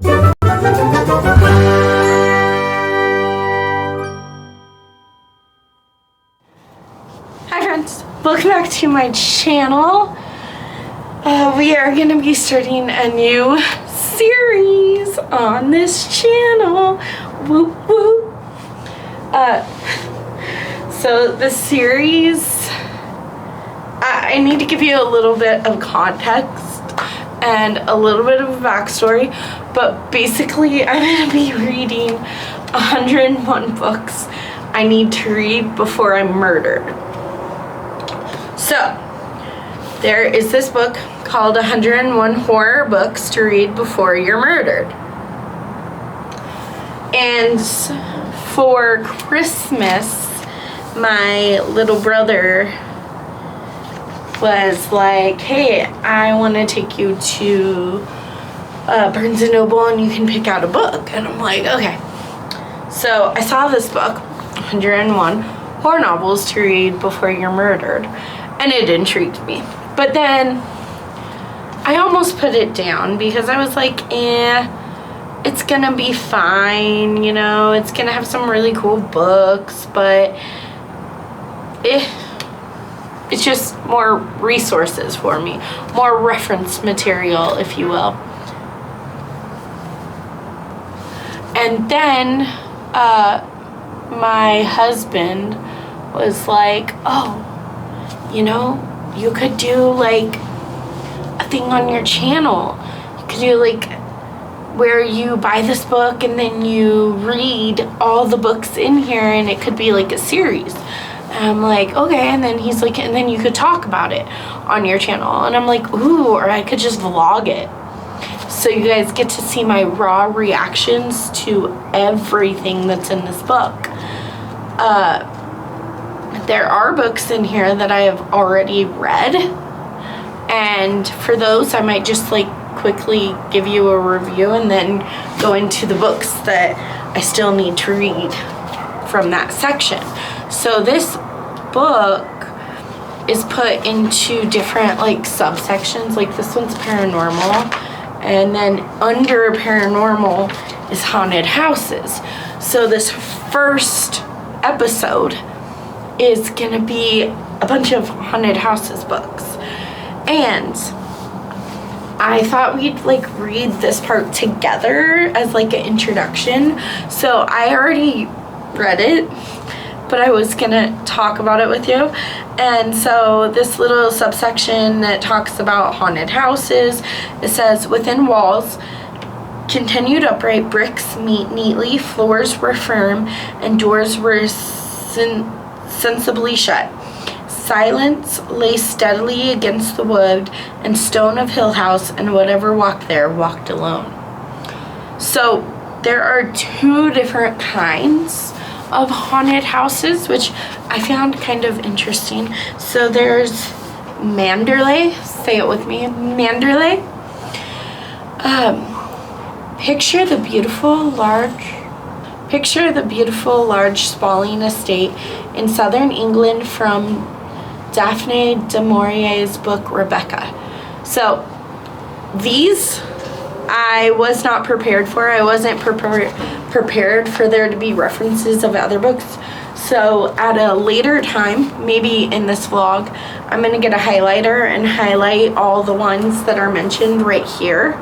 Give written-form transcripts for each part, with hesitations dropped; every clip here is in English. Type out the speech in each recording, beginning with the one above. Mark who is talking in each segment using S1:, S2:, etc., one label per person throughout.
S1: Hi friends, welcome back to my channel. We are going to be starting a new series on this channel. Whoop whoop. So the series, I need to give you a little bit of context and a little bit of a backstory, but basically I'm going to be reading 101 books I need to read before I'm murdered. So, there is this book called 101 Horror Books to Read Before You're Murdered. And for Christmas, my little brother was like, hey, I want to take you to Barnes & Noble and you can pick out a book. And I'm like, okay. So I saw this book, 101 Horror Novels to Read Before You're Murdered. And it intrigued me. But then I almost put it down because I was like, it's gonna be fine, you know, it's gonna have some really cool books, but it's just more resources for me, more reference material, if you will. And then my husband was like, oh, you know, you could do like a thing on your channel. You could do like where you buy this book and then you read all the books in here and it could be like a series. And I'm like, okay. And then he's like, and then you could talk about it on your channel. And I'm like, ooh, or I could just vlog it. So you guys get to see my raw reactions to everything that's in this book. There are books in here that I have already read, and for those I might just like quickly give you a review and then go into the books that I still need to read from that section. So this book is put into different like subsections, like this one's paranormal, and then under paranormal is haunted houses. So this first episode is gonna be a bunch of haunted houses books, and I thought we'd like read this part together as like an introduction. So I already read it, but I was gonna talk about it with you. And so this little subsection that talks about haunted houses, it says, within walls continued upright, bricks meet neatly, floors were firm, and doors were sensibly shut. Silence lay steadily against the wood and stone of Hill House, and whatever walked there walked alone. So there are two different kinds of haunted houses, which I found kind of interesting. So there's Manderley. Say it with me, Manderley. Picture the beautiful, large, sprawling estate in southern England from Daphne du Maurier's book, Rebecca. So these I was not prepared for. I wasn't prepared for there to be references of other books. So at a later time, maybe in this vlog, I'm going to get a highlighter and highlight all the ones that are mentioned right here,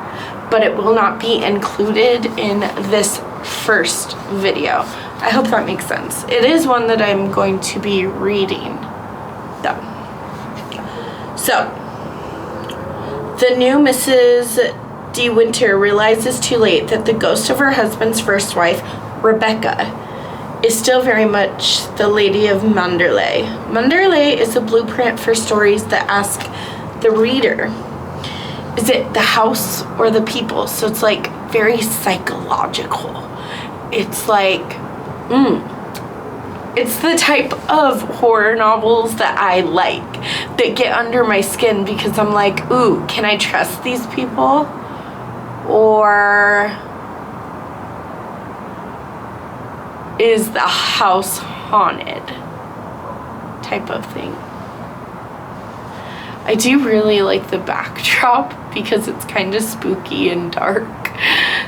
S1: but it will not be included in this first video. I hope that makes sense. It is one that I'm going to be reading, though. So, the new Mrs. De Winter realizes too late that the ghost of her husband's first wife, Rebecca, is still very much the Lady of Manderley. Manderley is a blueprint for stories that ask the reader, is it the house or the people? So it's like very psychological. It's like, it's the type of horror novels that I like, that get under my skin because I'm like, ooh, can I trust these people? Or is the house haunted? Type of thing. I do really like the backdrop because it's kind of spooky and dark.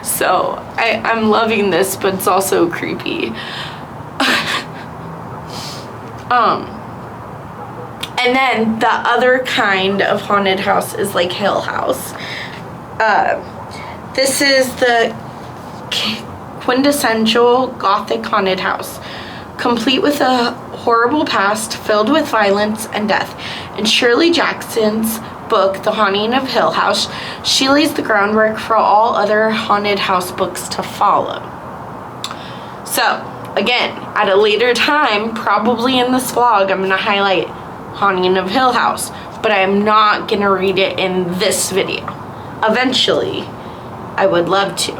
S1: So I'm loving this, but it's also creepy. And then the other kind of haunted house is like Hill House. This is the quintessential Gothic haunted house, complete with a horrible past filled with violence and death. In Shirley Jackson's book, The Haunting of Hill House, she lays the groundwork for all other haunted house books to follow. So, again, at a later time, probably in this vlog, I'm going to highlight Haunting of Hill House, but I'm not going to read it in this video. Eventually, I would love to.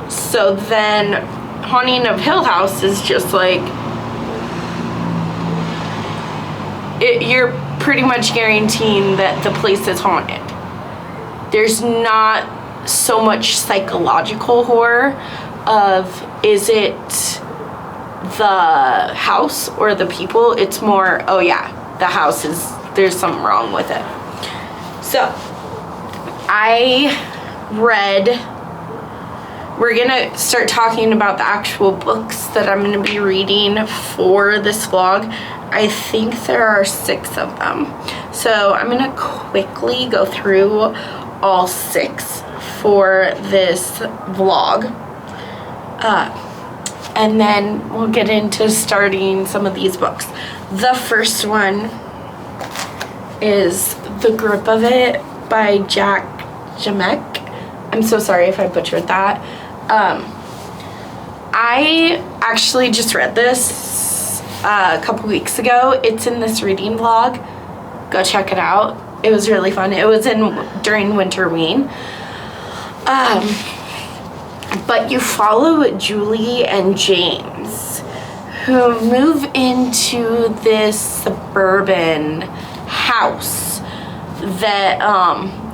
S1: So then, Haunting of Hill House is just like, you're pretty much guaranteeing that the place is haunted. There's not so much psychological horror of, is it the house or the people? It's more, oh yeah, the house is, there's something wrong with it. So, we're gonna start talking about the actual books that I'm gonna be reading for this vlog. I think there are 6 of them. So I'm gonna quickly go through all 6 for this vlog. And then we'll get into starting some of these books. The first one is The Grip of It by Jack Jamek. I'm so sorry if I butchered that. I actually just read this a couple weeks ago. It's in this reading vlog. Go check it out. It was really fun. It was during Winterween. But you follow Julie and James, who move into this suburban house that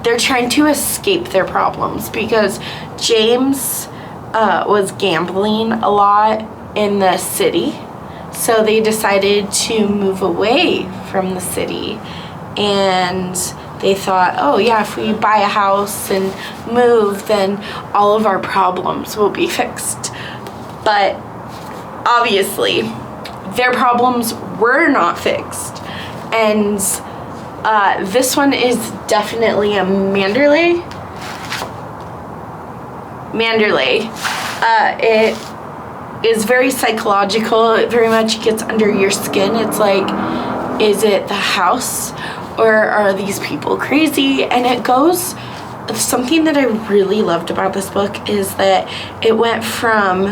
S1: they're trying to escape their problems, because James was gambling a lot in the city, so they decided to move away from the city. And they thought, oh yeah, if we buy a house and move, then all of our problems will be fixed. But obviously their problems were not fixed. And this one is definitely a Manderley. It is very psychological. It very much gets under your skin. It's like, is it the house or are these people crazy? And it goes, something that I really loved about this book is that it went from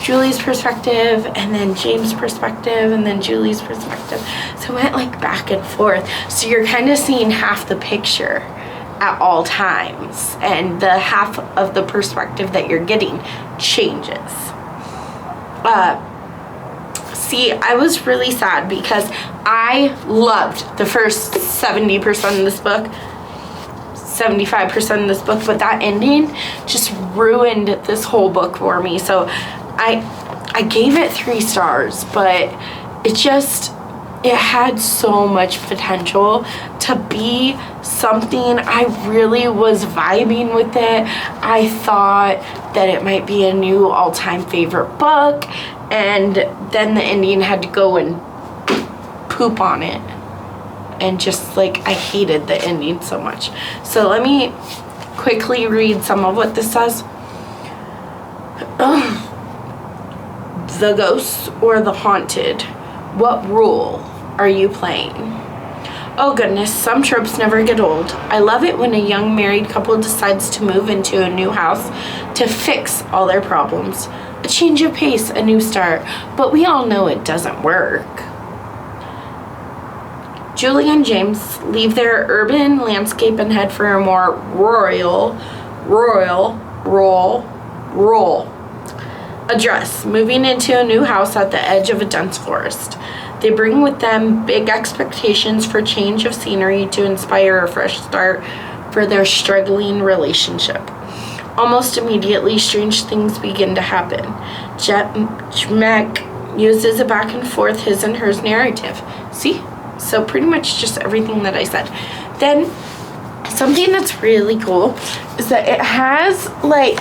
S1: Julie's perspective and then James' perspective and then Julie's perspective. So it went like back and forth. So you're kind of seeing half the picture at all times, and the half of the perspective that you're getting changes. See, I was really sad because I loved the first 70% of this book, 75% of this book, but that ending just ruined this whole book for me. So I gave it 3 stars, but it had so much potential to be something. I really was vibing with it. I thought that it might be a new all-time favorite book, and then the ending had to go and poop on it. And just like, I hated the ending so much. So let me quickly read some of what this says. The ghosts or the haunted? What role are you playing? Oh goodness, some tropes never get old. I love it when a young married couple decides to move into a new house to fix all their problems. A change of pace, a new start. But we all know it doesn't work. Julie and James leave their urban landscape and head for a more rural address, moving into a new house at the edge of a dense forest. They bring with them big expectations for change of scenery to inspire a fresh start for their struggling relationship. Almost immediately, strange things begin to happen. Jamek uses a back and forth his and hers narrative. See? So pretty much just everything that I said. Then something that's really cool is that it has like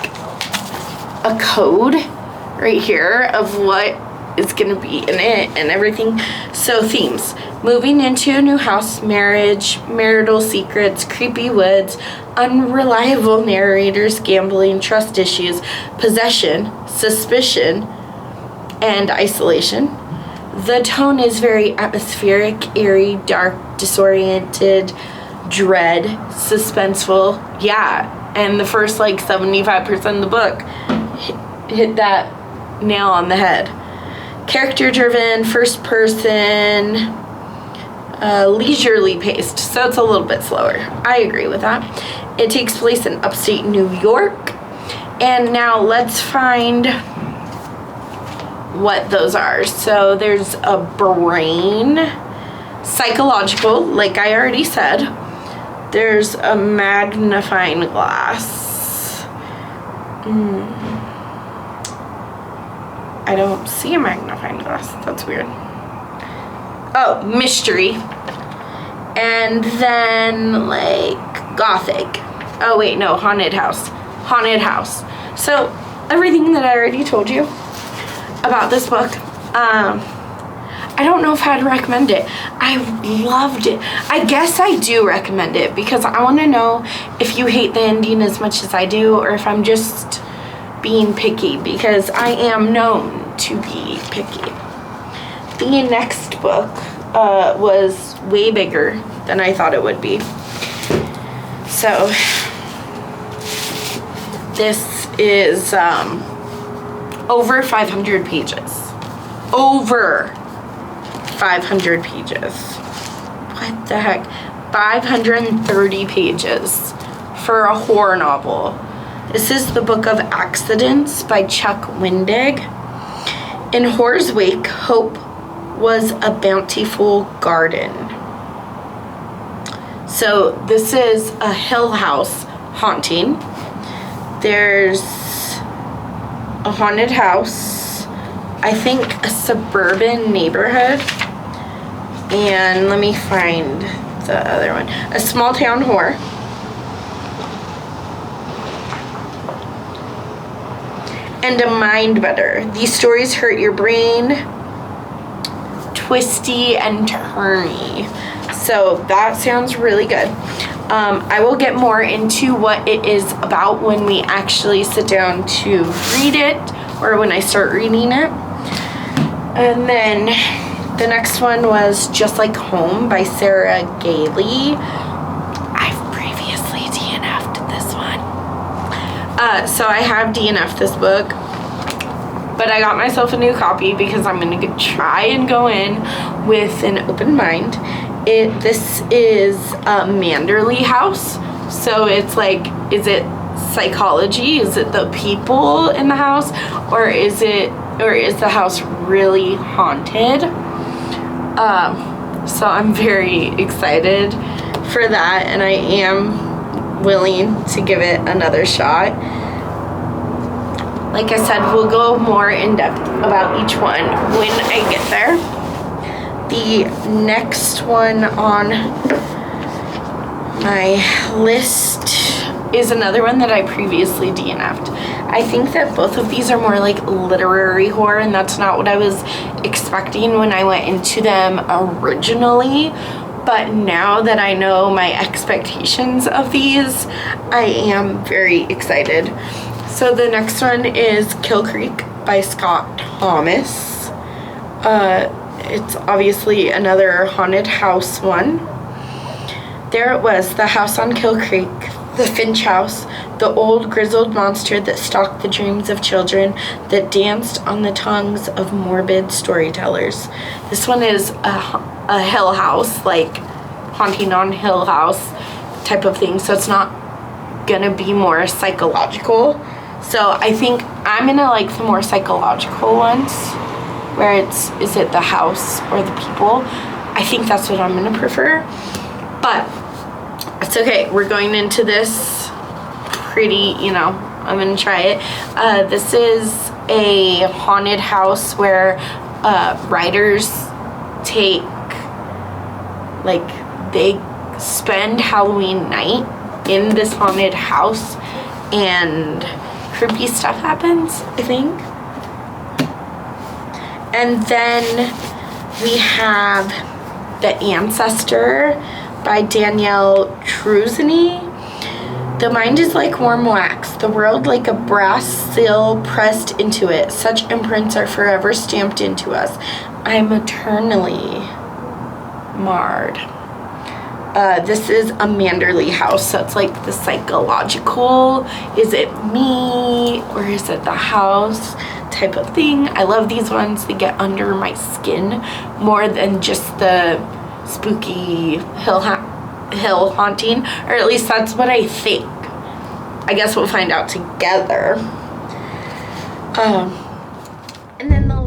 S1: a code right here of what is gonna be in it and everything. So themes: moving into a new house, marriage, marital secrets, creepy woods, unreliable narrators, gambling, trust issues, possession, suspicion, and isolation. The tone is very atmospheric, eerie, dark, disoriented, dread, suspenseful. Yeah, and the first like 75% of the book hit that nail on the head. Character driven, first person, leisurely paced, so it's a little bit slower. I agree with that. It takes place in upstate New York. And now let's find what those are. So there's a brain, psychological, like I already said. There's a magnifying glass. I don't see a magnifying glass. That's weird. Oh, mystery. And then like gothic. Oh wait, no, haunted house. Haunted house. So everything that I already told you about this book, I don't know if I'd recommend it. I loved it. I guess I do recommend it because I want to know if you hate the ending as much as I do, or if I'm just being picky, because I am known to be picky. The next book was way bigger than I thought it would be. So this is over 500 pages. Over 500 pages. What the heck? 530 pages for a horror novel. This is the Book of Accidents by Chuck Wendig. In horror's wake, hope was a bountiful garden. So this is a Hill House haunting. There's a haunted house, I think a suburban neighborhood, and let me find the other one. A small town horror. And a mind better. These stories hurt your brain, twisty and turny. So that sounds really good. I will get more into what it is about when we actually sit down to read it, or when I start reading it. And then the next one was Just Like Home by Sarah Gailey. I've previously DNF'd this one. So I have DNF'd this book, but I got myself a new copy because I'm going to try and go in with an open mind. This is a Manderley house, so it's like, is it psychology? Is it the people in the house, or is the house really haunted? So I'm very excited for that, and I am willing to give it another shot. Like I said, we'll go more in depth about each one when I get there. The next one on my list is another one that I previously DNF'd. I think that both of these are more like literary horror, and that's not what I was expecting when I went into them originally. But now that I know my expectations of these, I am very excited. So the next one is Kill Creek by Scott Thomas. It's obviously another haunted house one. There it was, the house on Kill Creek, the Finch house, the old grizzled monster that stalked the dreams of children, that danced on the tongues of morbid storytellers. This one is a Hill House, like haunting on Hill House type of thing, so it's not gonna be more psychological. So I think I'm gonna like the more psychological ones, where is it the house or the people? I think that's what I'm gonna prefer. But it's okay, we're going into this pretty, I'm gonna try it. This is a haunted house where writers they spend Halloween night in this haunted house and creepy stuff happens, I think. And then we have The Ancestor by Danielle Truesany. The mind is like warm wax, the world like a brass seal pressed into it. Such imprints are forever stamped into us. I'm eternally marred. This is a Manderley house, so it's like the psychological, is it me or is it the house type of thing. I love these ones. They get under my skin more than just the spooky hill haunting, or at least that's what I think. I guess we'll find out together. And then the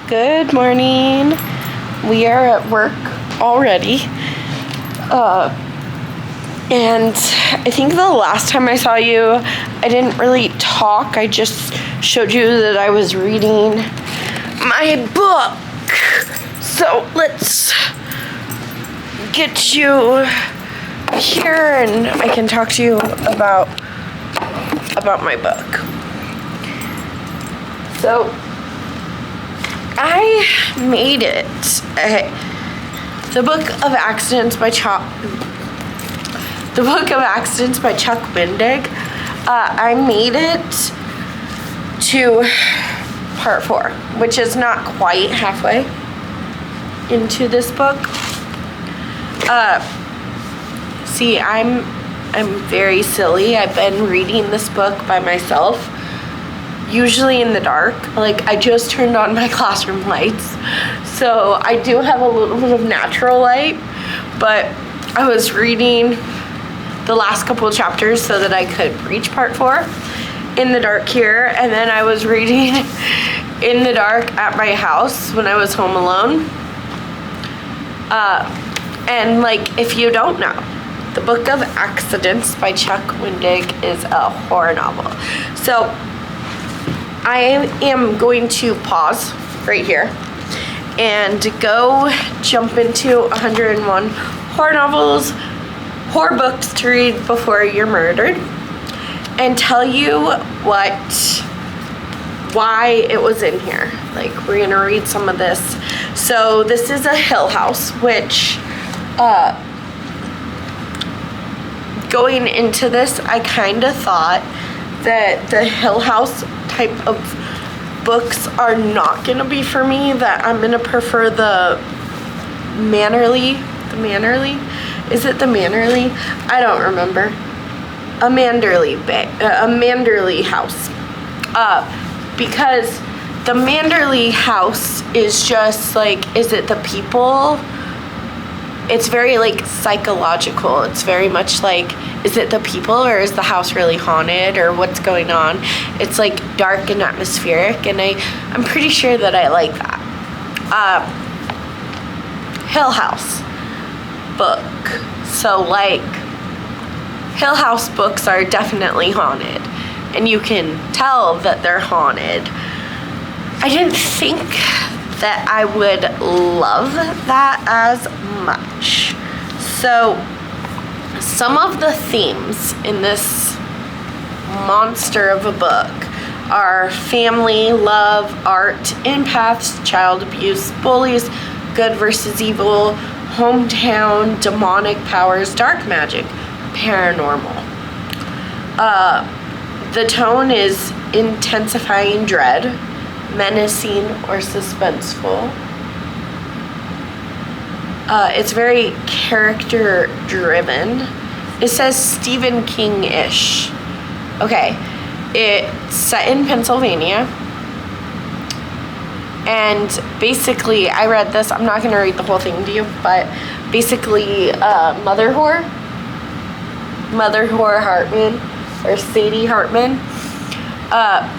S1: Good morning. We are at work already. And I think the last time I saw you, I didn't really talk. I just showed you that I was reading my book. So let's get you here and I can talk to you about my book. So I made it. The Book of Accidents by Chuck Wendig. I made it to part 4, which is not quite halfway. into this book. See, I'm very silly. I've been reading this book by myself, usually in the dark. Like, I just turned on my classroom lights, so I do have a little bit of natural light, but I was reading the last couple of chapters so that I could reach part 4 in the dark here, and then I was reading in the dark at my house when I was home alone. And like, if you don't know, the Book of Accidents by Chuck Wendig is a horror novel. So I am going to pause right here and go jump into 101 horror novels, horror books to read before you're murdered, and tell you why it was in here. Like, we're gonna read some of this. So this is a Hill House, which going into this, I kind of thought that the Hill House type of books are not gonna be for me, that I'm gonna prefer the Mannerly, is it the Mannerly? I don't remember. A Manderly House. Because the Manderly House is just like, is it the people? It's very like psychological. It's very much like, is it the people, or is the house really haunted, or what's going on? It's like dark and atmospheric, and I'm pretty sure that I like that. Hill House book. So like, Hill House books are definitely haunted, and you can tell that they're haunted. I didn't think that I would love that as much. So some of the themes in this monster of a book are family, love, art, empaths, child abuse, bullies, good versus evil, hometown, demonic powers, dark magic, paranormal. The tone is intensifying dread, menacing, or suspenseful. It's very character driven. It says Stephen King-ish. Okay, it's set in Pennsylvania. And basically, I read this, I'm not gonna read the whole thing to you, but basically, Mother Whore Hartman, or Sadie Hartman,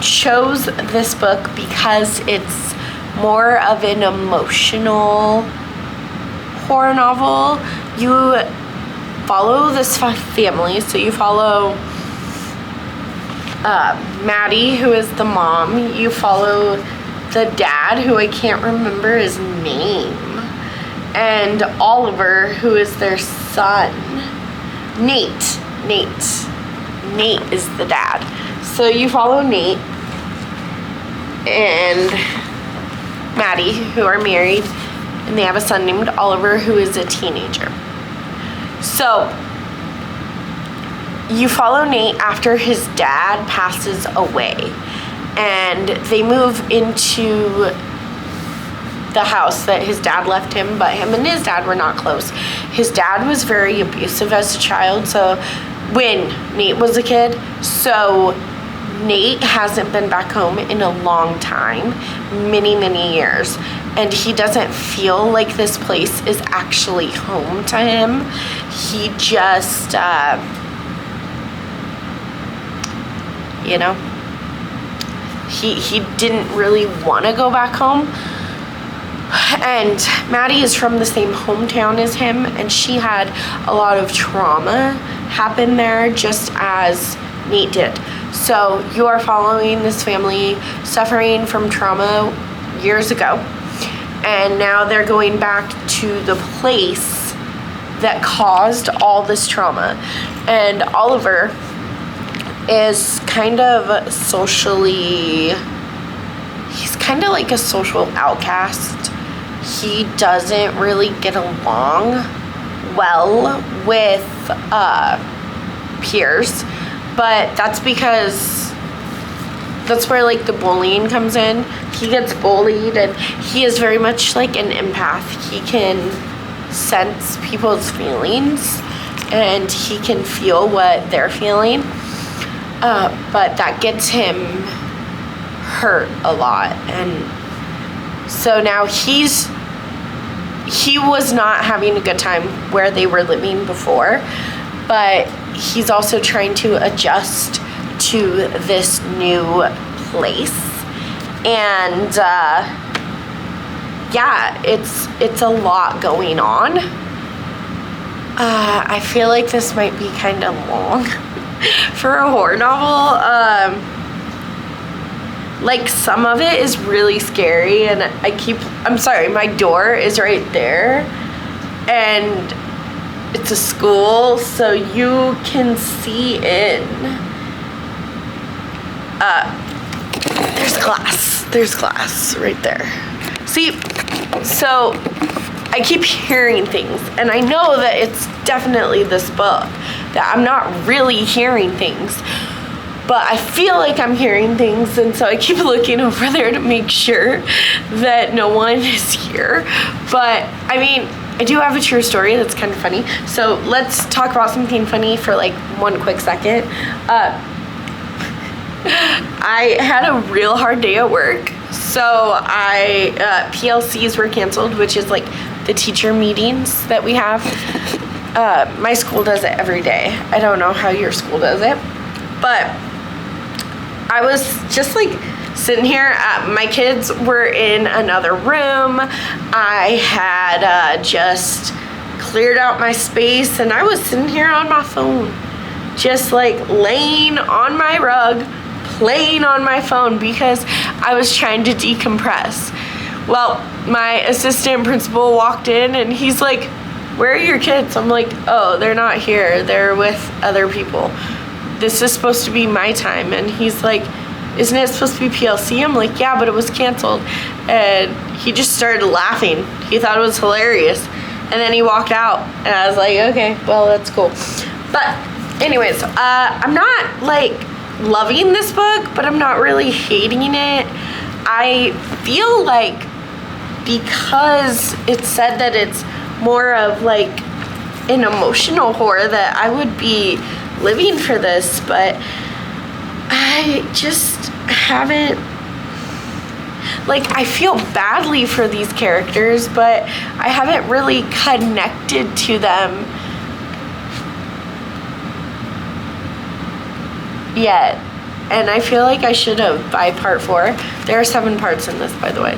S1: chose this book because it's more of an emotional horror novel. You follow this family, so you follow Maddie, who is the mom. You follow the dad, who I can't remember his name, and Oliver, who is their son. Nate is the dad. So you follow Nate and Maddie, who are married, and they have a son named Oliver, who is a teenager. So you follow Nate after his dad passes away, and they move into the house that his dad left him, but him and his dad were not close. His dad was very abusive as a child, so when Nate was a kid, so Nate hasn't been back home in a long time, many years, and he doesn't feel like this place is actually home to him. He just, he didn't really want to go back home. And Maddie is from the same hometown as him, and she had a lot of trauma happen there, just as Nate did. So you are following this family suffering from trauma years ago, and now they're going back to the place that caused all this trauma. And Oliver is kind of he's kind of like a social outcast. He doesn't really get along well with peers, but that's because that's where like the bullying comes in. He gets bullied, and he is very much like an empath. He can sense people's feelings, and he can feel what they're feeling. But that gets him hurt a lot, and so now he was not having a good time where they were living before, but he's also trying to adjust to this new place. And yeah, it's a lot going on. I feel like this might be kind of long for a horror novel. Like, some of it is really scary, and I'm sorry, my door is right there, and it's a school, so you can see in. There's glass right there. See, so I keep hearing things, and I know that it's definitely this book, that I'm not really hearing things, but I feel like I'm hearing things, and so I keep looking over there to make sure that no one is here. But I mean, I do have a true story that's kind of funny, so let's talk about something funny for like one quick second. I had a real hard day at work, so PLCs were canceled, which is like the teacher meetings that we have. My school does it every day. I don't know how your school does it, but I was just like sitting here. My kids were in another room. I had just cleared out my space, and I was sitting here on my phone, just like laying on my rug, playing on my phone because I was trying to decompress. Well, my assistant principal walked in, and he's like, "Where are your kids?" I'm like, "Oh, they're not here. They're with other people. This is supposed to be my time." And he's like, "Isn't it supposed to be PLC?" I'm like, "Yeah, but it was canceled." And he just started laughing. He thought it was hilarious. And then he walked out, and I was like, "Okay, well, that's cool." But anyways, I'm not like loving this book, but I'm not really hating it. I feel like because it said that it's more of like an emotional horror, that I would be living for this, but I just haven't, like, I feel badly for these characters, but I haven't really connected to them yet, and I feel like I should have by part 4. There are 7 parts in this, by the way.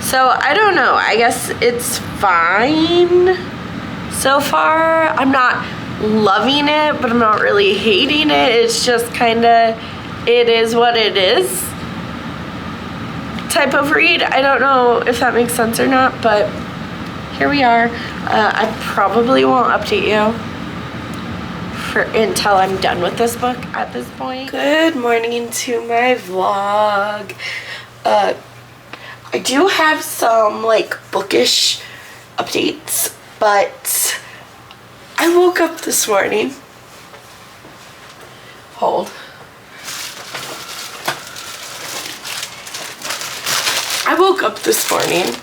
S1: So I don't know, I guess it's fine so far. I'm not loving it, but I'm not really hating it. It's just kind of, it is what it is type of read. I don't know if that makes sense or not, but here we are. I probably won't update you until I'm done with this book at this point. Good morning to my vlog. I do have some like bookish updates, but I woke up this morning. Hold. I woke up this morning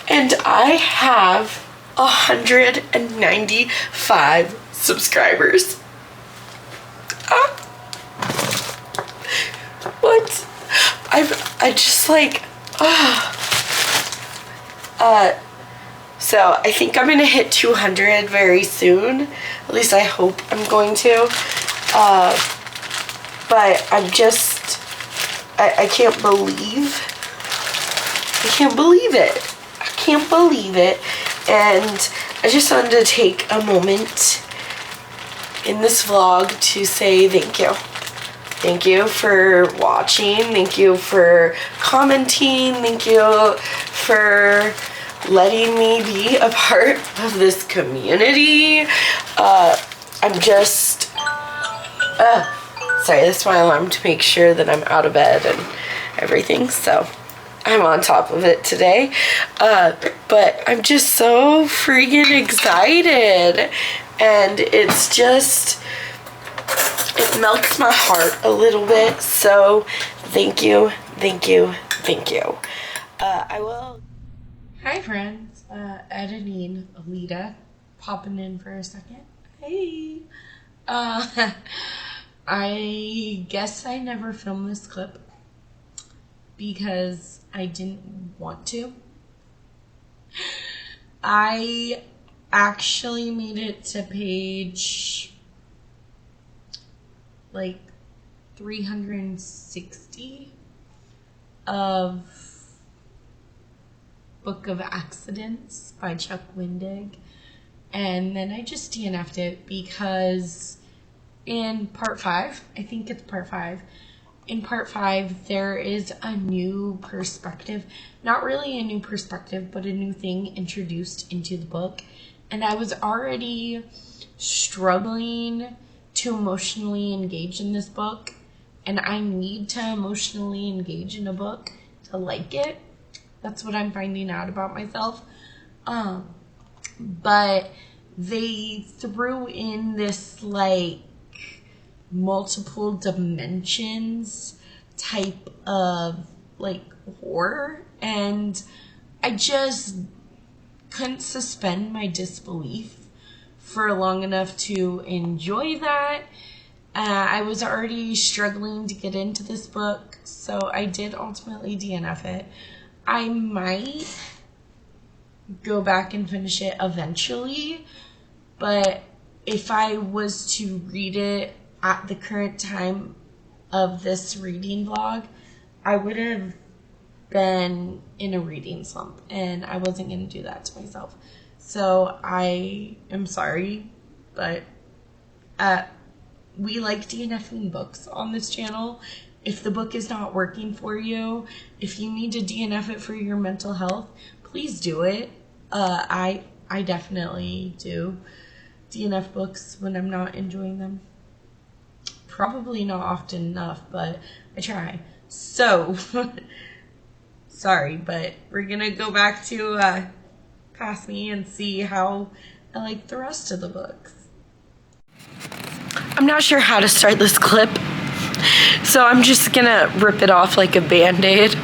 S1: and I have 195 subscribers. What? I just like, so I think I'm gonna hit 200 very soon. At least I hope I'm going to. But I'm just, I can't believe it. I can't believe it. And I just wanted to take a moment in this vlog to say thank you. Thank you for watching. Thank you for commenting. Thank you for letting me be a part of this community. I'm just, sorry, that's my alarm to make sure that I'm out of bed and everything. So I'm on top of it today. But I'm just so freaking excited. And it's just, It melts my heart a little bit, so thank you, thank you, thank you. I will. Hi friends, editing Alita, popping in for a second. Hey. I guess I never filmed this clip because I didn't want to. I actually made it to page like 360 of Book of Accidents by Chuck Wendig, and then I just DNF'd it because in part 5, I think it's part 5, in part 5 there is a new perspective, not really a new perspective, but a new thing introduced into the book, and I was already struggling to emotionally engage in this book, and I need to emotionally engage in a book to like it. That's what I'm finding out about myself. But they threw in this like multiple dimensions type of like horror, and I just couldn't suspend my disbelief for long enough to enjoy that. I was already struggling to get into this book, so I did ultimately DNF it. I might go back and finish it eventually, but if I was to read it at the current time of this reading vlog, I would have been in a reading slump, and I wasn't going to do that to myself. So I am sorry, but we like DNFing books on this channel. If the book is not working for you, if you need to DNF it for your mental health, please do it. I definitely do DNF books when I'm not enjoying them. Probably not often enough, but I try. So, sorry, but we're gonna go back to Past Me and see how I like the rest of the books. I'm not sure how to start this clip, so I'm just gonna rip it off like a band-aid.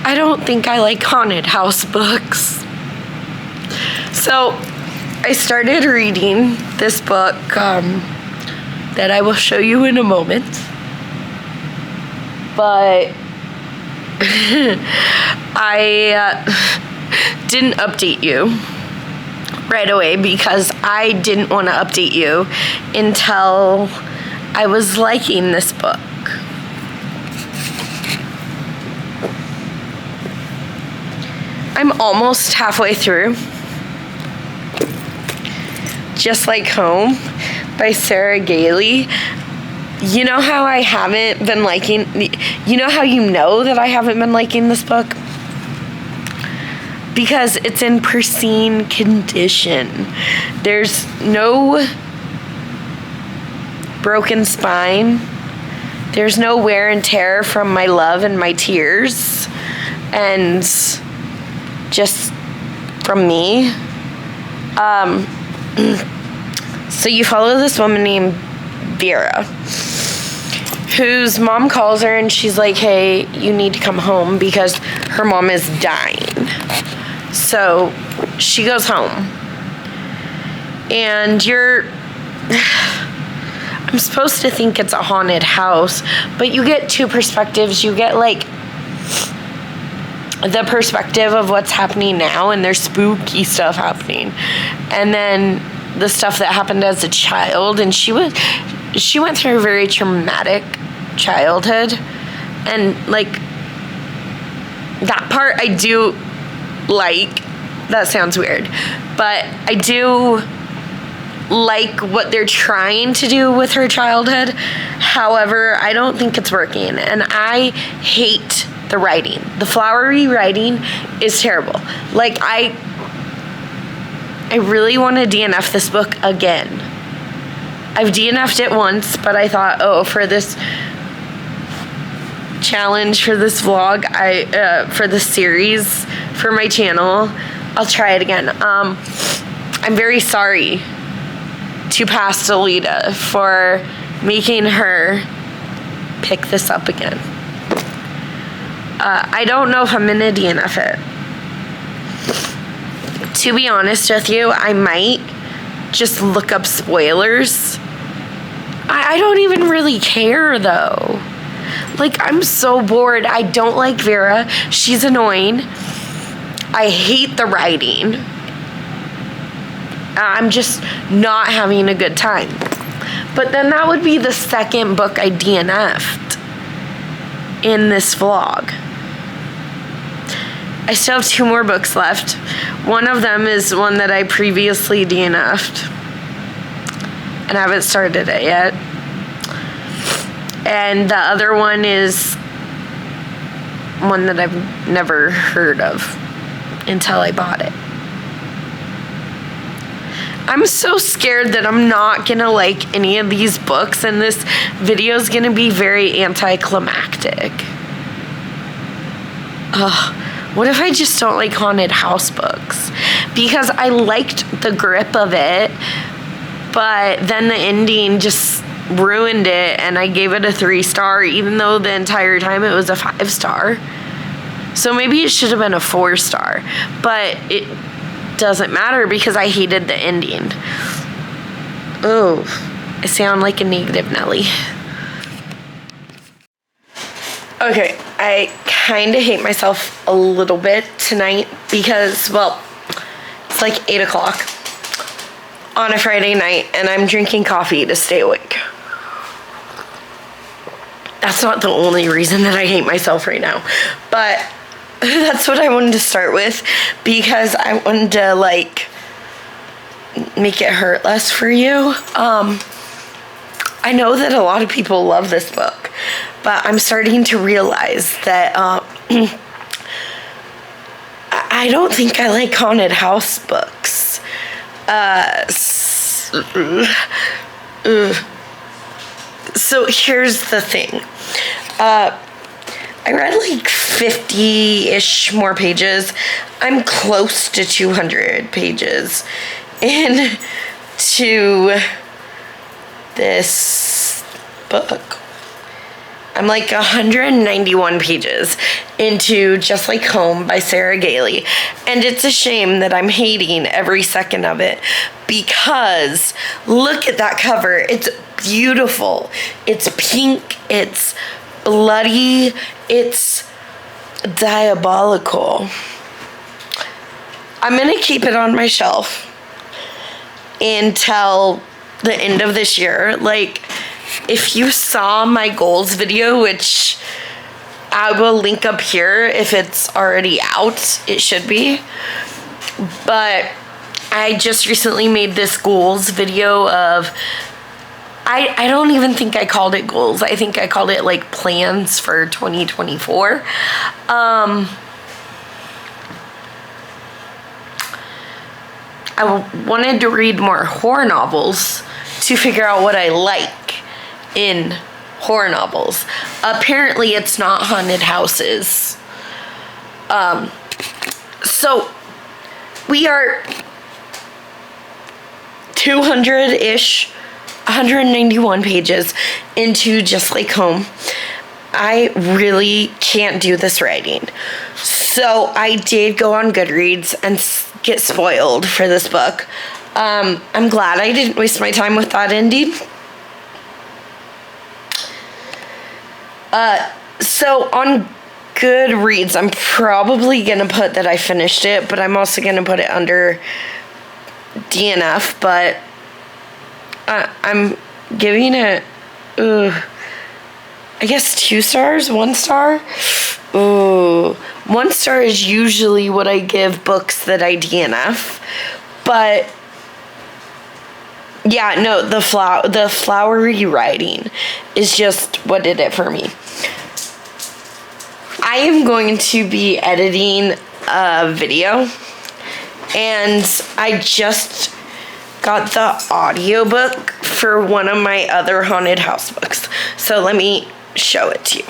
S1: I don't think I like haunted house books. So I started reading this book that I will show you in a moment, but I didn't update you right away because I didn't want to update you until I was liking this book. I'm almost halfway through Just Like Home by Sarah Gailey. You know how I haven't been liking, you know how you know that I haven't been liking this book? Because it's in pristine condition. There's no broken spine. There's no wear and tear from my love and my tears. And just from me. So you follow this woman named Vera, whose mom calls her and she's like, hey, you need to come home because her mom is dying. So she goes home. And I'm supposed to think it's a haunted house, but you get two perspectives. You get like the perspective of what's happening now, and there's spooky stuff happening, and then the stuff that happened as a child. And she went through a very traumatic childhood, and like that part I do like. That sounds weird, but I do like what they're trying to do with her childhood. However, I don't think it's working, and I hate the writing. The flowery writing is terrible. Like, I really want to DNF this book again. I've DNF'd it once, but I thought, oh, for this challenge, for this vlog, for this series, for my channel, I'll try it again. I'm very sorry to Pastelita for making her pick this up again. I don't know if I'm gonna DNF it. To be honest with you, I might just look up spoilers. I don't even really care though. Like, I'm so bored. I don't like Vera. She's annoying. I hate the writing. I'm just not having a good time. But then that would be the second book I DNF'd in this vlog. I still have 2 more books left. One of them is one that I previously DNF'd, and I haven't started it yet. And the other one is one that I've never heard of until I bought it. I'm so scared that I'm not gonna like any of these books, and this video is gonna be very anticlimactic. Ugh. What if I just don't like haunted house books? Because I liked the grip of it, but then the ending just ruined it, and I gave it a 3-star, even though the entire time it was a 5-star. So maybe it should have been a 4-star, but it doesn't matter because I hated the ending. Oh, I sound like a negative Nelly. Okay, I kind of hate myself a little bit tonight because, well, it's like 8 o'clock on a Friday night and I'm drinking coffee to stay awake. That's not the only reason that I hate myself right now, but that's what I wanted to start with because I wanted to, like, make it hurt less for you. I know that a lot of people love this book, but I'm starting to realize that I don't think I like haunted house books. So here's the thing. I read like 50-ish more pages. I'm close to 200 pages into this book. I'm like 191 pages into Just Like Home by Sarah Gailey. And it's a shame that I'm hating every second of it because look at that cover. It's beautiful. It's pink. It's bloody. It's diabolical. I'm going to keep it on my shelf until the end of this year. Like, if you saw my goals video, which I will link up here if it's already out, it should be. But I just recently made this goals video of, I don't even think I called it goals. I think I called it like plans for 2024. I wanted to read more horror novels to figure out what I like in horror novels. Apparently it's not haunted houses. So we are 200-ish, 191 pages into Just Like Home. I really can't do this writing. So I did go on Goodreads and get spoiled for this book. I'm glad I didn't waste my time with that ending. So on Goodreads, I'm probably gonna put that I finished it, but I'm also gonna put it under DNF, but I'm giving it, I guess 2 stars, 1 star. 1 star is usually what I give books that I DNF, but yeah, no, the flowery writing is just what did it for me. I am going to be editing a video, and I just got the audiobook for one of my other haunted house books. So let me show it to you.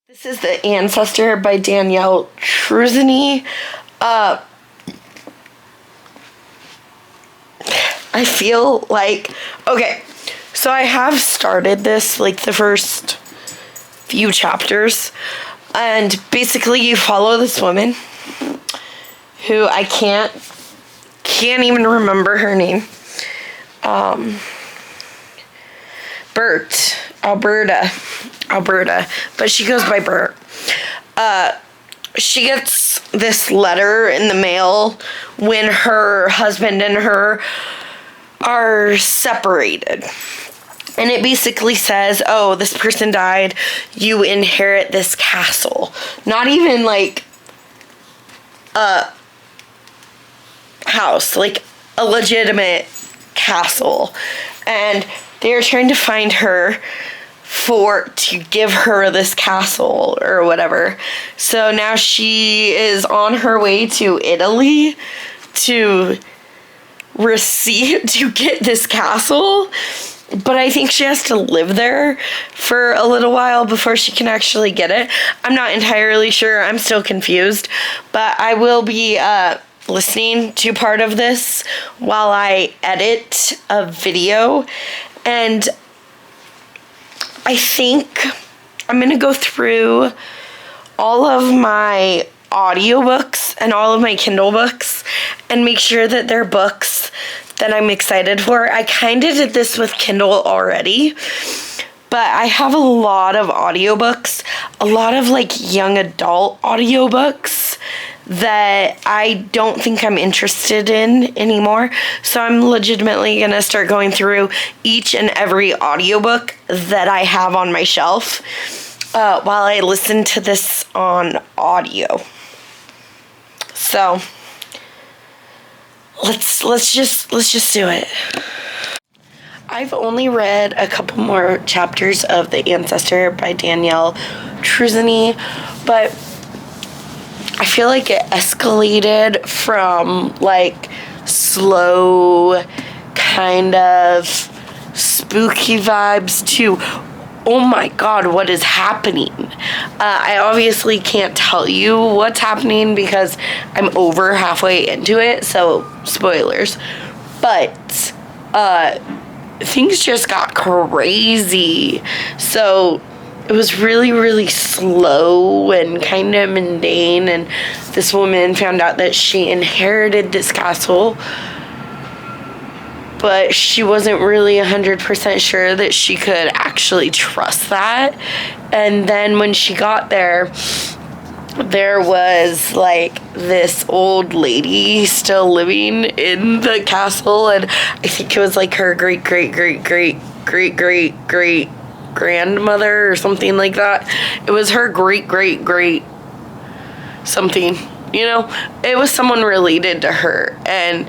S1: This is The Ancestor by Danielle Truzany.
S2: I feel like, okay, so I have started this, like, the first few chapters, and basically you follow this woman who I can't even remember her name. Alberta, but she goes by Bert. She gets this letter in the mail when her husband and her are separated. And it basically says, oh, this person died, you inherit this castle. Not even like a house, like a legitimate castle. And they're trying to find her to give her this castle or whatever. So now she is on her way to Italy to get this castle. But I think she has to live there for a little while before she can actually get it. I'm not entirely sure. I'm still confused. But I will be listening to part of this while I edit a video. And I think I'm going to go through all of my audiobooks and all of my Kindle books and make sure that they're books that I'm excited for. I kind of did this with Kindle already, but I have a lot of audiobooks, a lot of like young adult audiobooks that I don't think I'm interested in anymore. So I'm legitimately gonna start going through each and every audiobook that I have on my shelf while I listen to this on audio. So let's just do it. I've only read a couple more chapters of The Ancestor by Danielle Truzzini, but I feel like it escalated from like slow kind of spooky vibes to, oh my god, what is happening? I obviously can't tell you what's happening because I'm over halfway into it, so spoilers. But things just got crazy. So it was really, really slow and kind of mundane, and this woman found out that she inherited this castle, but she wasn't really 100% sure that she could actually trust that. And then when she got there was like this old lady still living in the castle, and I think it was like her great grandmother or something like that. It was her great something, you know? It was someone related to her, and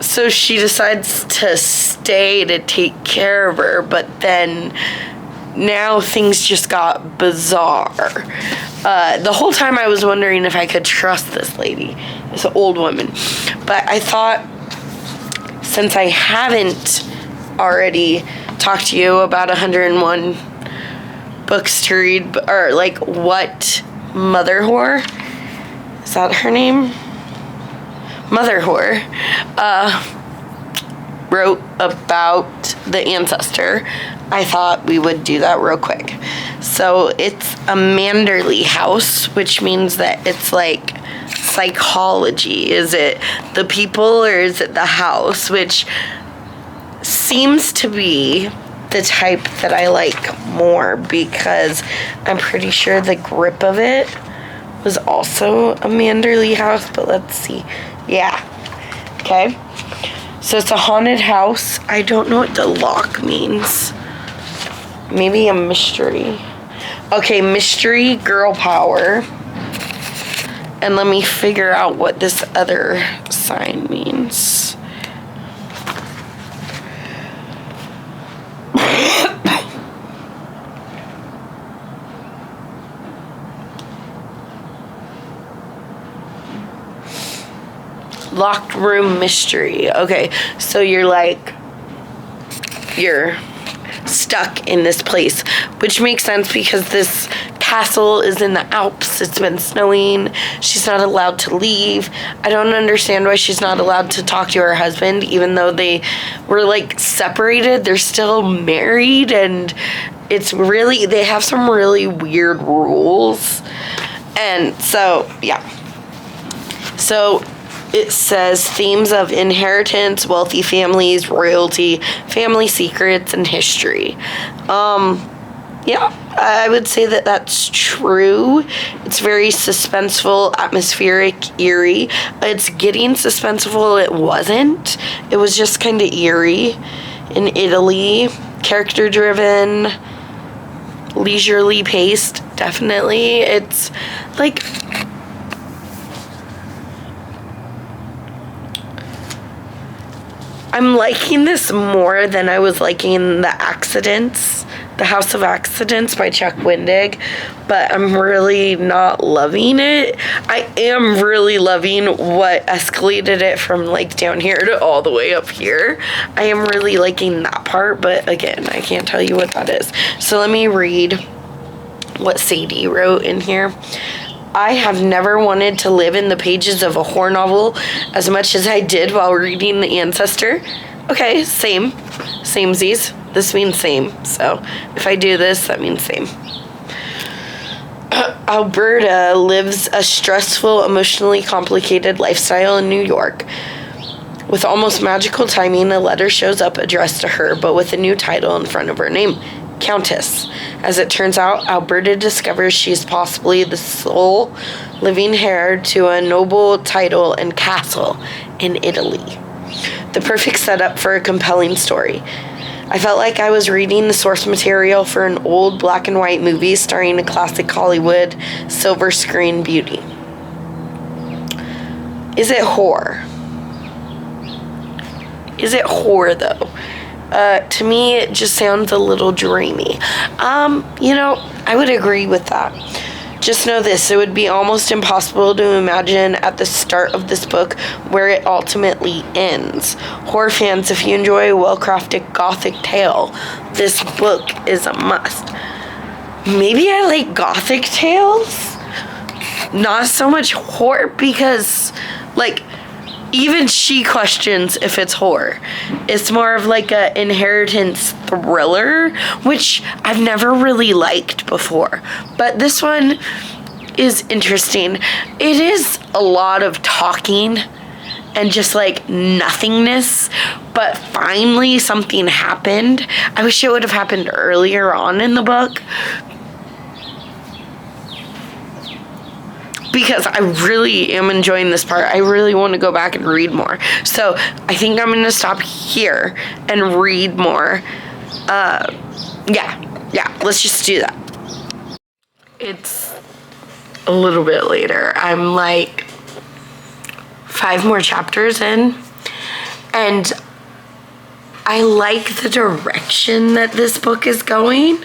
S2: so she decides to stay to take care of her, but then now things just got bizarre. The whole time I was wondering if I could trust this lady, this old woman. But I thought, since I haven't already talked to you about 101 books to read, or like what Mother Whore, is that her name? Mother Whore, wrote about The Ancestor, I thought we would do that real quick. So it's a Manderley house, which means that it's like psychology. Is it the people or is it the house? Which seems to be the type that I like more, because I'm pretty sure the grip of it was also a Manderley house, but let's see. Yeah. Okay. So it's a haunted house. I don't know what the lock means. Maybe a mystery. Okay, mystery, girl power. And let me figure out what this other sign means. Locked room mystery. Okay, so you're stuck in this place, which makes sense because this castle is in the Alps. It's been snowing. She's not allowed to leave. I don't understand why she's not allowed to talk to her husband, even though they were like separated. They're still married, and it's really, they have some really weird rules. And so, yeah. So it says themes of inheritance, wealthy families, royalty, family secrets, and history. Yeah, I would say that that's true. It's very suspenseful, atmospheric, eerie. It's getting suspenseful. It wasn't. It was just kind of eerie. In Italy, character-driven, leisurely paced, definitely. It's like, I'm liking this more than I was liking The House of Accidents by Chuck Wendig, but I'm really not loving it. I am really loving what escalated it from like down here to all the way up here. I am really liking that part, but again, I can't tell you what that is. So let me read what Sadie wrote in here. I have never wanted to live in the pages of a horror novel as much as I did while reading The Ancestor. Okay, same. Samesies. This means same. So if I do this, that means same. Alberta lives a stressful, emotionally complicated lifestyle in New York. With almost magical timing, a letter shows up addressed to her, but with a new title in front of her name. Countess. As it turns out, Alberta discovers she is possibly the sole living heir to a noble title and castle in Italy. The perfect setup for a compelling story. I felt like I was reading the source material for an old black and white movie starring a classic Hollywood silver screen beauty. Is it horror? Is it horror, though? To me, it just sounds a little dreamy. I would agree with that. Just know this, it would be almost impossible to imagine at the start of this book where it ultimately ends. Horror fans, if you enjoy a well-crafted gothic tale, this book is a must. Maybe I like gothic tales? Not so much horror, because, even she questions if it's horror. It's more of like a inheritance thriller, which I've never really liked before. But this one is interesting. It is a lot of talking and just nothingness, but finally something happened. I wish it would have happened earlier on in the book, because I really am enjoying this part. I really want to go back and read more. So I think I'm going to stop here and read more. Yeah, let's just do that. It's a little bit later. I'm 5 more chapters in, and I like the direction that this book is going.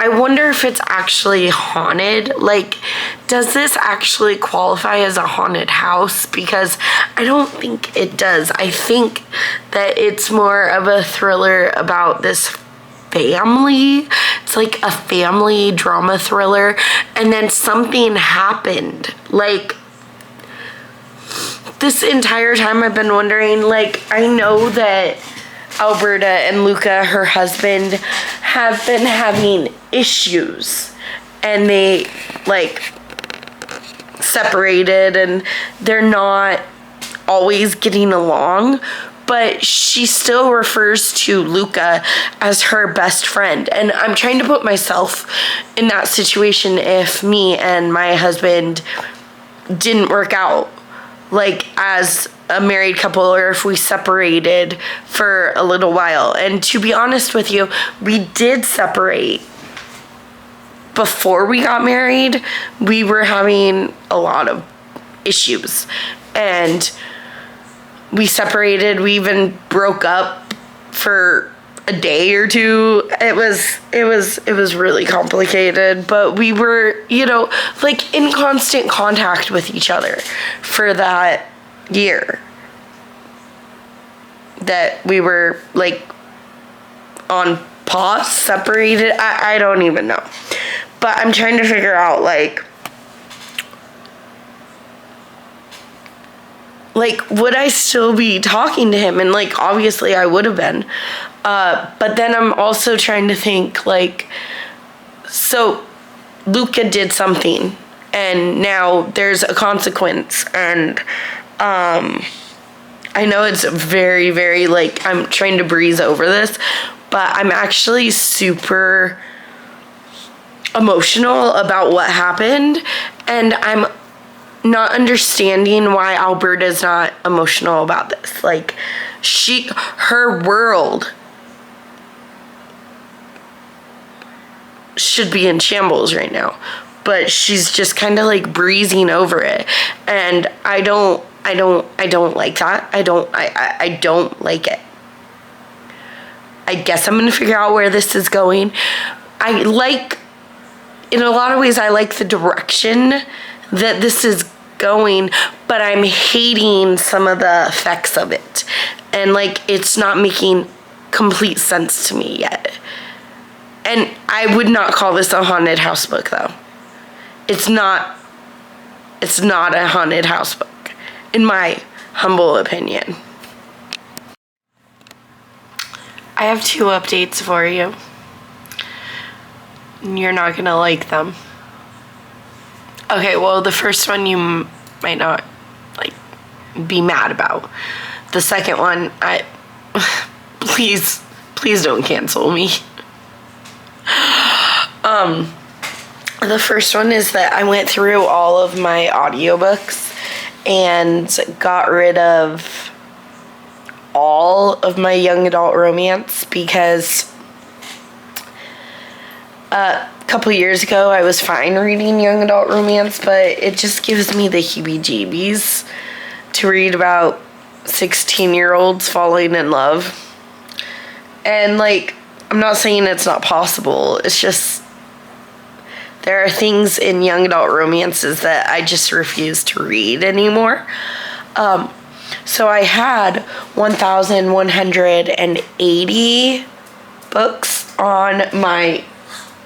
S2: I wonder if it's actually haunted. Does this actually qualify as a haunted house? Because I don't think it does. I think that it's more of a thriller about this family. It's like a family drama thriller. And then something happened. This entire time I've been wondering, I know that Alberta and Luca, her husband, have been having issues, and they separated, and they're not always getting along, but she still refers to Luca as her best friend. And I'm trying to put myself in that situation if me and my husband didn't work out as a married couple, or if we separated for a little while. And to be honest with you, we did separate before we got married. We were having a lot of issues, and we separated. We even broke up for a day or two. It was really complicated, but we were, in constant contact with each other for that year that we were on paws separated. I don't even know. But I'm trying to figure out, like, would I still be talking to him? And, like, obviously I would have been. But then I'm also trying to think, like, so Luca did something, and now there's a consequence, and I know it's very, very, like, I'm trying to breeze over this, but I'm actually super emotional about what happened, and I'm not understanding why Alberta's not emotional about this. Like, her world should be in shambles right now, but she's just kind of like breezing over it, and I don't like that. I don't like it. I guess I'm gonna figure out where this is going. In a lot of ways, I like the direction that this is going, but I'm hating some of the effects of it, and like, it's not making complete sense to me yet. And I would not call this a haunted house book, though. It's not a haunted house book, in my humble opinion. I have 2 updates for you. You're not gonna like them. Okay, well, the first one you might not, like, be mad about. The second one, please don't cancel me. The first one is that I went through all of my audiobooks and got rid of all of my young adult romance because a couple years ago I was fine reading young adult romance, but it just gives me the heebie-jeebies to read about 16-year-olds falling in love. And, like, I'm not saying it's not possible. It's just there are things in young adult romances that I just refuse to read anymore. So I had 1,180 books on my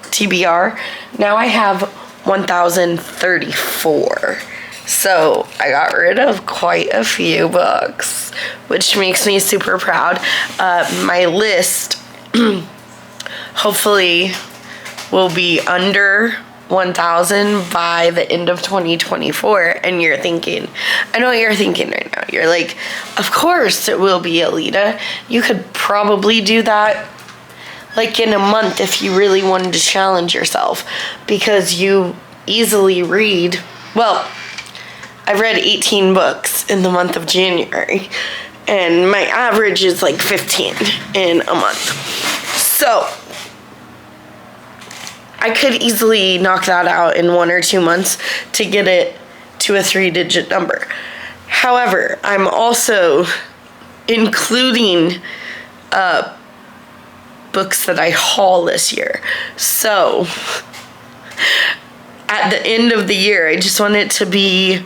S2: TBR. Now I have 1,034. So I got rid of quite a few books, which makes me super proud. My list hopefully will be under 1,000 by the end of 2024. And you're thinking, I know what you're thinking right now. You're like, of course it will be, Alita. You could probably do that like in a month if you really wanted to challenge yourself, because you easily read. Well, I've read 18 books in the month of January, and my average is like 15 in a month. So I could easily knock that out in 1 or 2 months to get it to a 3-digit number. However, I'm also including books that I haul this year. So at the end of the year, I just want it to be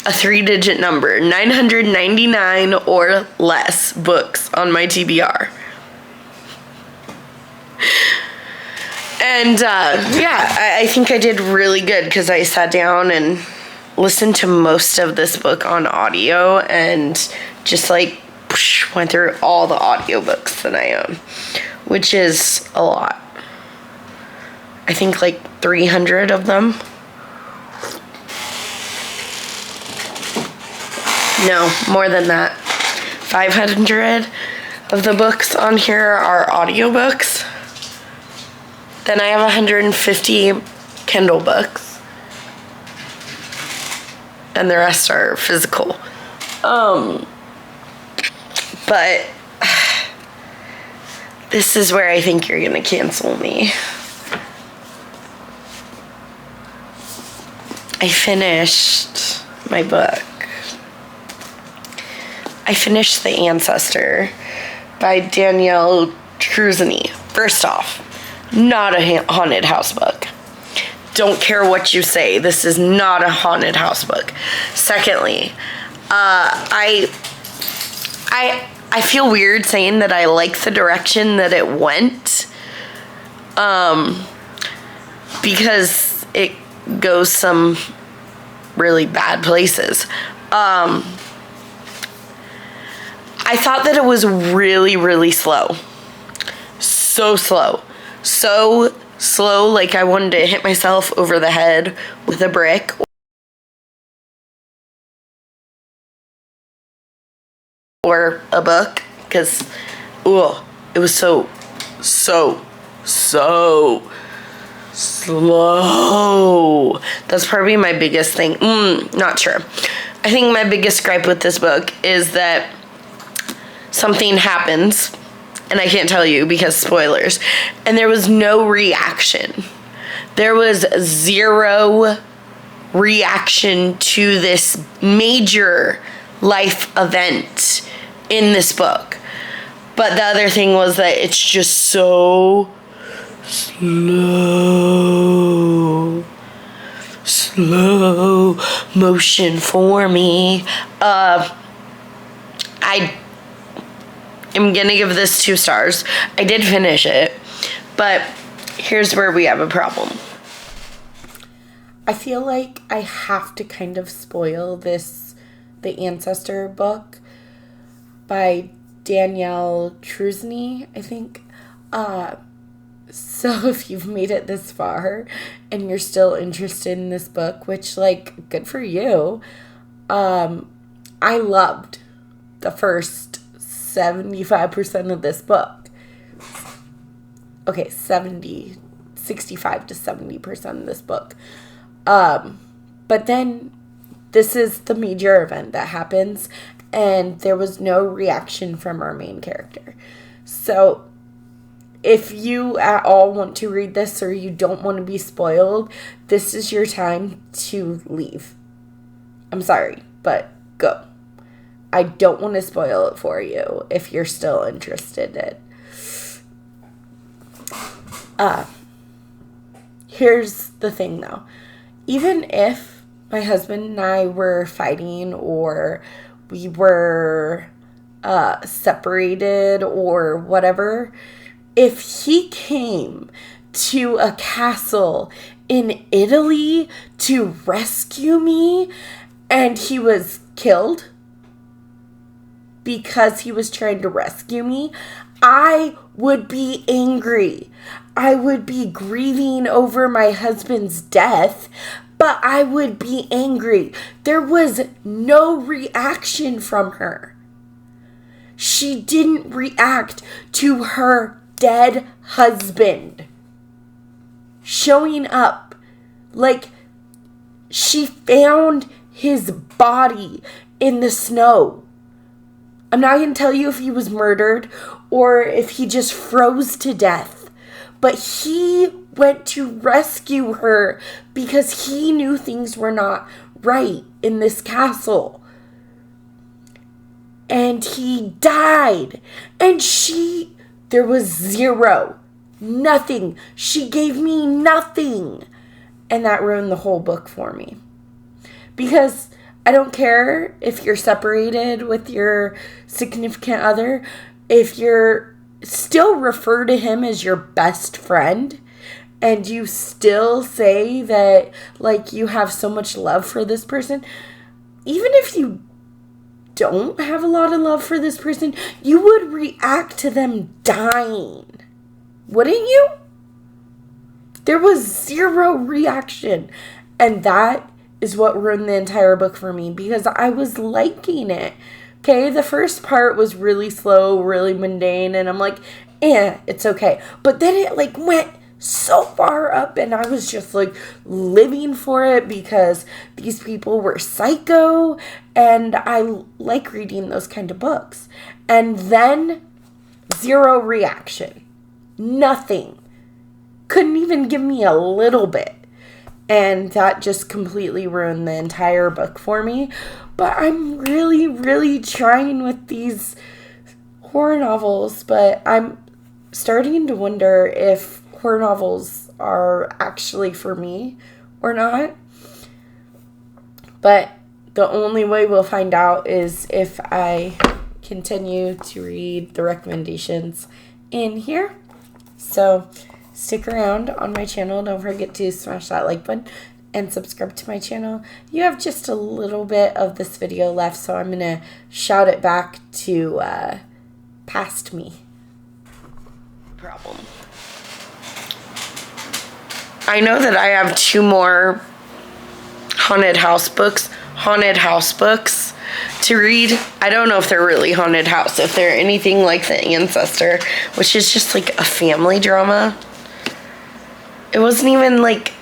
S2: a 3-digit number, 999 or less books on my TBR. And I think I did really good because I sat down and listened to most of this book on audio and just like went through all the audiobooks that I own, which is a lot. I think like 300 of them. No, more than that. 500 of the books on here are audiobooks. Then I have 150 Kindle books. And the rest are physical. But this is where I think you're gonna cancel me. I finished my book. I finished The Ancestor by Danielle Truesdale. First off, not a haunted house book. Don't care what you say. This is not a haunted house book. Secondly, I feel weird saying that I like the direction that it went because it goes some really bad places. I thought that it was really, really slow. So slow. So slow, like I wanted to hit myself over the head with a brick. Or a book, because, it was so slow. That's probably my biggest thing. Not sure. I think my biggest gripe with this book is that something happens, and I can't tell you because spoilers, and there was no reaction. There was zero reaction to this major life event in this book. But the other thing was that it's just so slow motion for me. I am gonna give this 2 stars. I did finish it, but here's where we have a problem.
S1: I feel like I have to kind of spoil the Ancestor book by Danielle Trusney, I think. So if you've made it this far and you're still interested in this book, which, like, good for you. I loved the first 75% of this book. Okay, 65 to 70% of this book. But then this is the major event that happens, and there was no reaction from our main character. So if you at all want to read this or you don't want to be spoiled, this is your time to leave. I'm sorry, but go. I don't want to spoil it for you if you're still interested in it. Here's the thing, though. Even if my husband and I were fighting, or we were separated or whatever, if he came to a castle in Italy to rescue me and he was killed because he was trying to rescue me, I would be angry. I would be grieving over my husband's death, but I would be angry. There was no reaction from her. She didn't react to her dead husband showing up. Like, she found his body in the snow. I'm not going to tell you if he was murdered or if he just froze to death, but he went to rescue her because he knew things were not right in this castle. And he died. And there was zero. Nothing. She gave me nothing. And that ruined the whole book for me. Because I don't care if you're separated with your significant other, if you're still refer to him as your best friend, and you still say that, like, you have so much love for this person, even if you don't have a lot of love for this person, you would react to them dying. Wouldn't you? There was zero reaction. And that is what ruined the entire book for me, because I was liking it. Okay, the first part was really slow, really mundane, and I'm like, it's okay. But then it, like, went so far up, and I was just, like, living for it because these people were psycho, and I like reading those kind of books. And then zero reaction. Nothing. Couldn't even give me a little bit. And that just completely ruined the entire book for me. But I'm really, really trying with these horror novels. But I'm starting to wonder if horror novels are actually for me or not. But the only way we'll find out is if I continue to read the recommendations in here. So stick around on my channel. Don't forget to smash that like button and subscribe to my channel. You have just a little bit of this video left, so I'm going to shout it back to past me.
S2: Problem. I know that I have 2 more haunted house books to read. I don't know if they're really haunted house, if they're anything like The Ancestor, which is just like a family drama. It wasn't even like,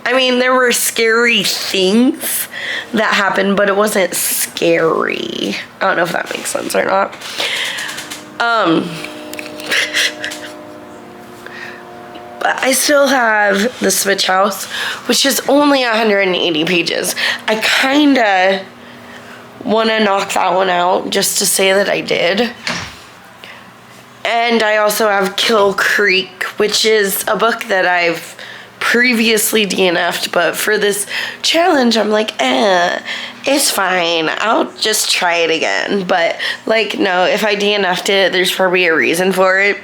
S2: I mean, there were scary things that happened, but it wasn't scary. I don't know if that makes sense or not. But I still have The Switch House, which is only 180 pages. I kind of want to knock that one out just to say that I did. And I also have Kill Creek, which is a book that I've previously DNF'd, but for this challenge, I'm like, it's fine. I'll just try it again. But, like, no, if I DNF'd it, there's probably a reason for it.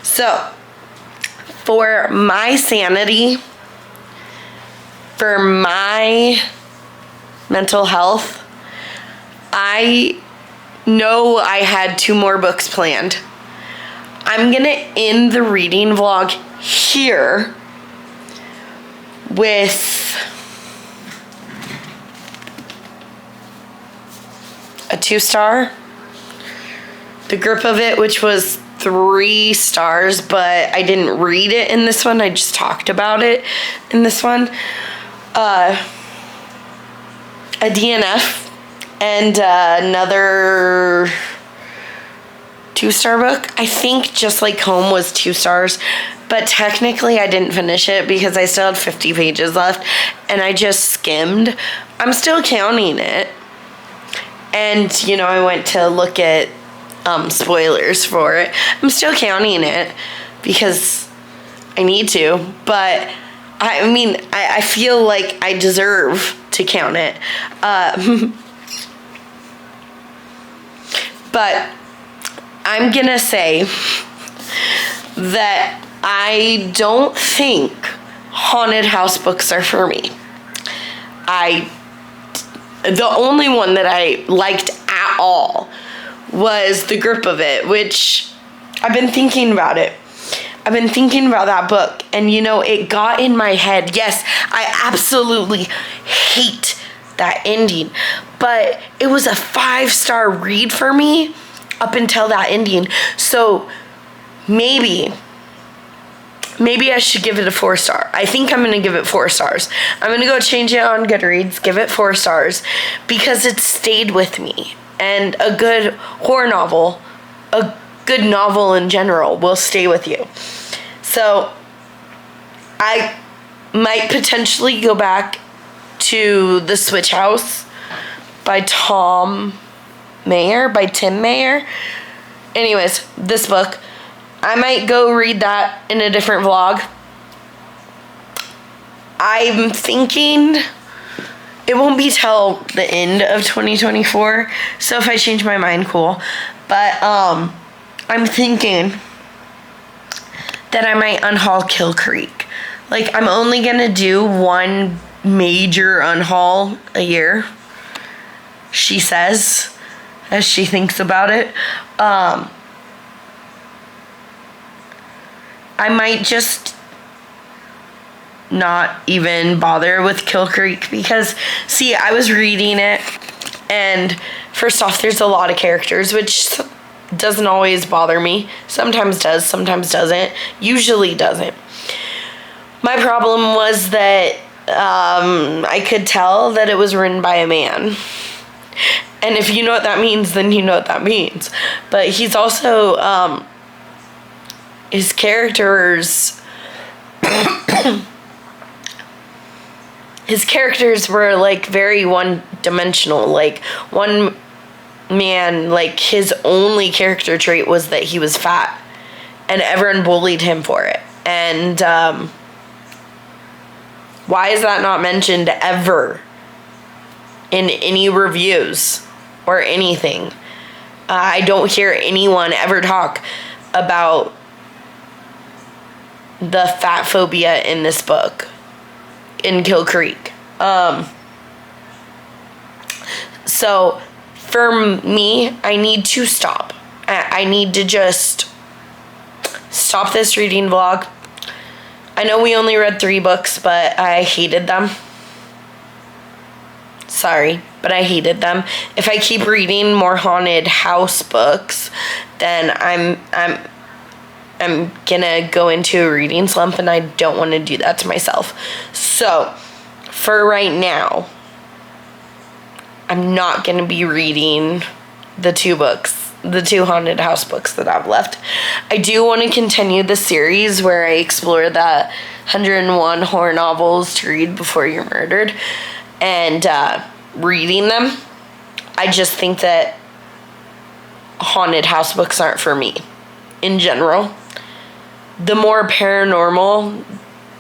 S2: So, for my sanity, for my mental health, I know I had 2 more books planned. I'm gonna end the reading vlog here with a 2-star. The Grip of It, which was 3 stars, but I didn't read it in this one. I just talked about it in this one. A DNF and another 2-star book. I think Just Like Home was 2 stars, but technically I didn't finish it because I still had 50 pages left and I just skimmed. I'm still counting it. And, you know, I went to look at spoilers for it. I'm still counting it because I need to, but I mean, I feel like I deserve to count it. But I'm gonna say that I don't think haunted house books are for me. The only one that I liked at all was The Grip of It, which I've been thinking about it. I've been thinking about that book, and you know, it got in my head. Yes, I absolutely hate that ending, but it was a 5-star read for me up until that ending. So maybe I should give it a 4-star. I think I'm gonna give it 4 stars. I'm gonna go change it on Goodreads, give it 4 stars, because it stayed with me. And a good horror novel, a good novel in general, will stay with you. So I might potentially go back to The Switch House by Tim Mayer. Anyways, this book, I might go read that in a different vlog. I'm thinking it won't be till the end of 2024, so if I change my mind, cool. But I'm thinking that I might unhaul Kill Creek. Like, I'm only gonna do 1 major unhaul a year, she says, as she thinks about it. I might just not even bother with Kill Creek because, see, I was reading it, and first off, there's a lot of characters, which doesn't always bother me. Sometimes does, sometimes doesn't. Usually doesn't. My problem was that I could tell that it was written by a man. And if you know what that means, then you know what that means. But he's also, his characters, his characters were, like, very one-dimensional. Like, one man, like, his only character trait was that he was fat. And everyone bullied him for it. And, why is that not mentioned ever in any reviews or anything? I don't hear anyone ever talk about the fat phobia in this book in Kill Creek. So for me, I need to stop. I need to just stop this reading vlog. I know we only read 3 books, but I hated them. Sorry, but I hated them. If I keep reading more haunted house books, then I'm gonna go into a reading slump, and I don't want to do that to myself. So, for right now, I'm not gonna be reading the 2 books, the 2 haunted house books that I've left. I do want to continue the series where I explore the 101 horror novels to read before you're murdered, and reading them. I just think that haunted house books aren't for me in general. The more paranormal,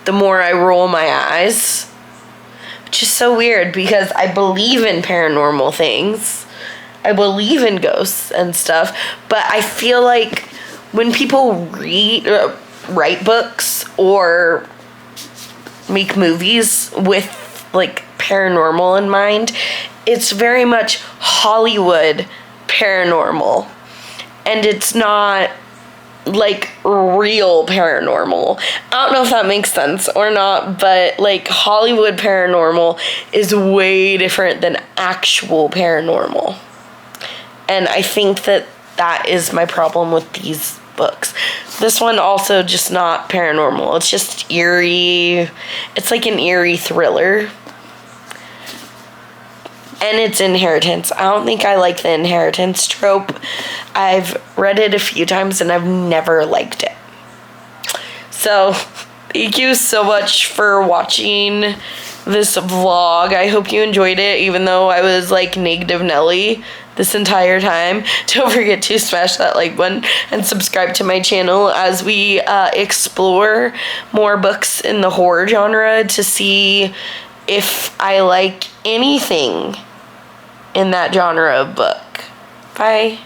S2: the more I roll my eyes, which is so weird because I believe in paranormal things. I believe in ghosts and stuff, but I feel like when people write books or make movies with like paranormal in mind, it's very much Hollywood paranormal, and it's not like real paranormal. I don't know if that makes sense or not, but like Hollywood paranormal is way different than actual paranormal. And I think that is my problem with these books. This one also just not paranormal. It's just eerie. It's like an eerie thriller. And it's inheritance. I don't think I like the inheritance trope. I've read it a few times and I've never liked it. So, thank you so much for watching this vlog. I hope you enjoyed it, even though I was like negative Nelly this entire time. Don't forget to smash that like button and subscribe to my channel as we explore more books in the horror genre to see if I like anything in that genre of book. Bye.